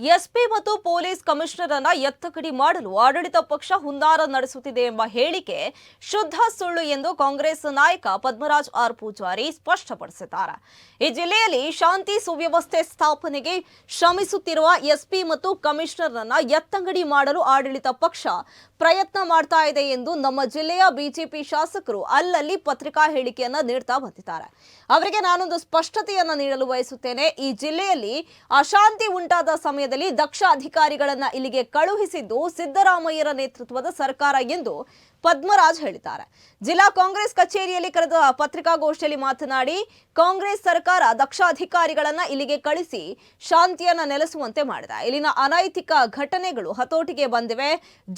SP ಮತ್ತು police commissioner ಅನ್ನ ಎತ್ತಗಡಿ ಮಾಡಲು ಆಡಳಿತ ಪಕ್ಷ ಹುನ್ನಾರ ನಡೆಸುತ್ತಿದೆ ಎಂಬ ಹೇಳಿಕೆ ಶುದ್ಧ ಸುಳ್ಳು ಎಂದು ಕಾಂಗ್ರೆಸ್ ನಾಯಕ ಪದ್ಮರಾಜ್ ಆರ್ ಪೂಜಾರಿ ಸ್ಪಷ್ಟಪಡಿಸಿದ್ದಾರೆ. ಈ ಜಿಲ್ಲೆಯಲ್ಲಿ ಶಾಂತಿ ಸುವ್ಯವಸ್ಥೆ ಸ್ಥಾಪನೆಗೆ ಶ್ರಮಿಸುತ್ತಿರುವ ಎಸ್ಪಿ ಮತ್ತು ಕಮಿಷನರ್ ಅನ್ನ ಎತ್ತಂಗಡಿ ಮಾಡಲು ಆಡಳಿತ ಪಕ್ಷ ಪ್ರಯತ್ನ ಮಾಡ್ತಾ ಇದೆ ಎಂದು ನಮ್ಮ ಜಿಲ್ಲೆಯ ಬಿಜೆಪಿ ಶಾಸಕರು ಅಲ್ಲಲ್ಲಿ ಪತ್ರಿಕಾ ಹೇಳಿಕೆಯನ್ನ ನೀಡ್ತಾ ಬಂದಿದ್ದಾರೆ. ಅವರಿಗೆ ನಾನೊಂದು ಸ್ಪಷ್ಟತೆಯನ್ನ ನೀಡಲು ಬಯಸುತ್ತೇನೆ. ಈ ಜಿಲ್ಲೆಯಲ್ಲಿ ಅಶಾಂತಿ ಉಂಟಾದ ಸಮಯದಲ್ಲಿ ದಕ್ಷ ಅಧಿಕಾರಿಗಳನ್ನ ಇಲ್ಲಿಗೆ ಕಳುಹಿಸಿದ್ದು ಸಿದ್ದರಾಮಯ್ಯರ ನೇತೃತ್ವದ ಸರ್ಕಾರ ಎಂದು ಪದ್ಮರಾಜ್ ಹೇಳಿದ್ದಾರೆ. ಜಿಲ್ಲಾ ಕಾಂಗ್ರೆಸ್ ಕಚೇರಿಯಲ್ಲಿ ಕರೆದ ಪತ್ರಿಕಾಗೋಷ್ಠಿಯಲ್ಲಿ ಮಾತನಾಡಿ, ಕಾಂಗ್ರೆಸ್ ಸರ್ಕಾರ ದಕ್ಷ ಅಧಿಕಾರಿಗಳನ್ನ ಇಲ್ಲಿಗೆ ಕಳಿಸಿ ಶಾಂತಿಯನ್ನ ನೆಲೆಸುವಂತೆ ಮಾಡಿದೆ. ಇಲ್ಲಿನ ಅನೈತಿಕ ಘಟನೆಗಳು ಹತೋಟಿಗೆ ಬಂದಿವೆ.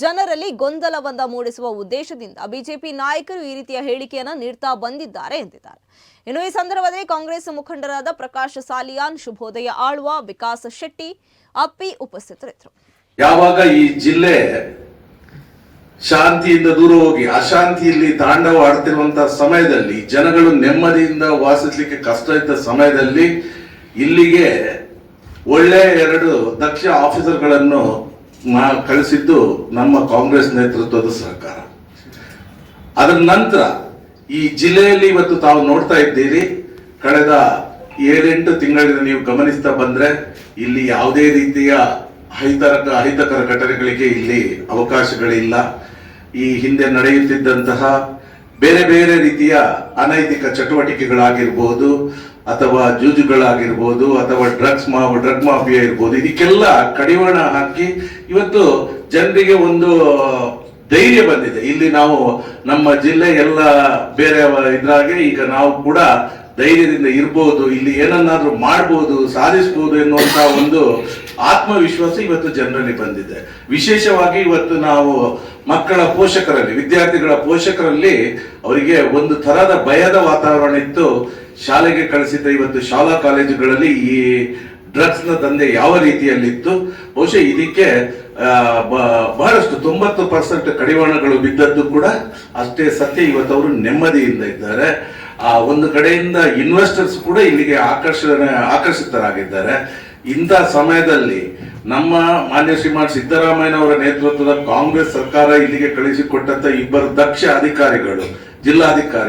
ಜನರಲ್ಲಿ ಗೊಂದಲವನ್ನ ಮೂಡಿಸುವ ಉದ್ದೇಶದಿಂದ ಬಿಜೆಪಿ ನಾಯಕರು ಈ ರೀತಿಯ ಹೇಳಿಕೆಯನ್ನ ನೀಡ್ತಾ ಬಂದಿದ್ದಾರೆ ಎಂದಿದ್ದಾರೆ. ಇನ್ನು ಈ ಸಂದರ್ಭದಲ್ಲಿ ಕಾಂಗ್ರೆಸ್ ಮುಖಂಡರಾದ ಪ್ರಕಾಶ್ ಸಾಲಿಯಾನ್, ಶುಭೋದಯ ಆಳ್ವ, ವಿಕಾಸ್ ಶೆಟ್ಟಿ, ಅಪ್ಪಿ ಉಪಸ್ಥಿತರಿದ್ದರು. ಯಾವಾಗ ಈ ಜಿಲ್ಲೆ ಶಾಂತಿಯಿಂದ ದೂರ ಹೋಗಿ ಅಶಾಂತಿಯಲ್ಲಿ ತಾಂಡವ ಆಡ್ತಿರುವಂತಹ ಸಮಯದಲ್ಲಿ, ಜನಗಳು ನೆಮ್ಮದಿಯಿಂದ ವಾಸಿಸಲಿಕ್ಕೆ ಕಷ್ಟ ಇದ್ದ ಸಮಯದಲ್ಲಿ ಇಲ್ಲಿಗೆ ಒಳ್ಳೆ 2 ದಕ್ಷ ಆಫೀಸರ್ಗಳನ್ನು ಕಳಿಸಿದ್ದು ನಮ್ಮ ಕಾಂಗ್ರೆಸ್ ನೇತೃತ್ವದ ಸರ್ಕಾರ. ಅದರ ನಂತರ ಈ ಜಿಲ್ಲೆಯಲ್ಲಿ ಇವತ್ತು ತಾವು ನೋಡ್ತಾ ಇದ್ದೀರಿ, ಕಳೆದ 7-8 ತಿಂಗಳಿಂದ ನೀವು ಗಮನಿಸ್ತಾ ಬಂದ್ರೆ ಇಲ್ಲಿ ಯಾವುದೇ ರೀತಿಯ ಅಹಿತಕರ ಘಟನೆಗಳಿಗೆ ಇಲ್ಲಿ ಅವಕಾಶಗಳಿಲ್ಲ. ಈ ಹಿಂದೆ ನಡೆಯುತ್ತಿದ್ದಂತಹ ಬೇರೆ ಬೇರೆ ರೀತಿಯ ಅನೈತಿಕ ಚಟುವಟಿಕೆಗಳಾಗಿರ್ಬೋದು, ಅಥವಾ ಜೂಜುಗಳಾಗಿರ್ಬೋದು, ಅಥವಾ ಡ್ರಗ್ ಮಾಫಿಯಾ ಇರ್ಬೋದು, ಇದಕ್ಕೆಲ್ಲ ಕಡಿವಾಣ ಹಾಕಿ ಇವತ್ತು ಜನರಿಗೆ ಒಂದು ಧೈರ್ಯ ಬಂದಿದೆ. ಇಲ್ಲಿ ನಾವು ನಮ್ಮ ಜಿಲ್ಲೆ ಎಲ್ಲ ಬೇರೆ ಇದ್ರಾಗೆ ಈಗ ನಾವು ಕೂಡ ಧೈರ್ಯದಿಂದ ಇರ್ಬೋದು, ಇಲ್ಲಿ ಏನನ್ನಾದ್ರೂ ಮಾಡ್ಬೋದು, ಸಾಧಿಸಬಹುದು ಎನ್ನುವಂತ ಒಂದು ಆತ್ಮವಿಶ್ವಾಸ ಇವತ್ತು ಜನರಲ್ಲಿ ಬಂದಿದೆ. ವಿಶೇಷವಾಗಿ ಇವತ್ತು ನಾವು ಮಕ್ಕಳ ಪೋಷಕರಲ್ಲಿ, ವಿದ್ಯಾರ್ಥಿಗಳ ಪೋಷಕರಲ್ಲಿ ಅವರಿಗೆ ಒಂದು ತರದ ಭಯದ ವಾತಾವರಣ ಇತ್ತು. ಶಾಲೆಗೆ ಕಳಿಸಿದ್ದ ಇವತ್ತು ಶಾಲಾ ಕಾಲೇಜುಗಳಲ್ಲಿ ಈ ಡ್ರಗ್ಸ್ ನ ದಂಧೆ ಯಾವ ರೀತಿಯಲ್ಲಿತ್ತು, ಬಹುಶಃ ಇದಕ್ಕೆ ಬಹಳಷ್ಟು 90% ಕಡಿವಾಣಗಳು ಬಿದ್ದದ್ದು ಕೂಡ ಅಷ್ಟೇ ಸತ್ಯ. ಇವತ್ತು ಅವರು ನೆಮ್ಮದಿಯಿಂದ ಇದ್ದಾರೆ. ಒಂದು ಕಡೆಯಿಂದ ಇನ್ವೆಸ್ಟರ್ಸ್ ಕೂಡ ಇಲ್ಲಿಗೆ ಆಕರ್ಷಿತರಾಗಿದ್ದಾರೆ. ಇಂಥ ಸಮಯದಲ್ಲಿ ನಮ್ಮ ಮಾನ್ಯ ಶ್ರೀಮಾನ್ ಸಿದ್ದರಾಮಯ್ಯನವರ ನೇತೃತ್ವದ ಕಾಂಗ್ರೆಸ್ ಸರ್ಕಾರ ಇಲ್ಲಿಗೆ ಕಳಿಸಿಕೊಟ್ಟಂತ 2 ದಕ್ಷ ಅಧಿಕಾರಿಗಳು, ಜಿಲ್ಲಾಧಿಕಾರಿ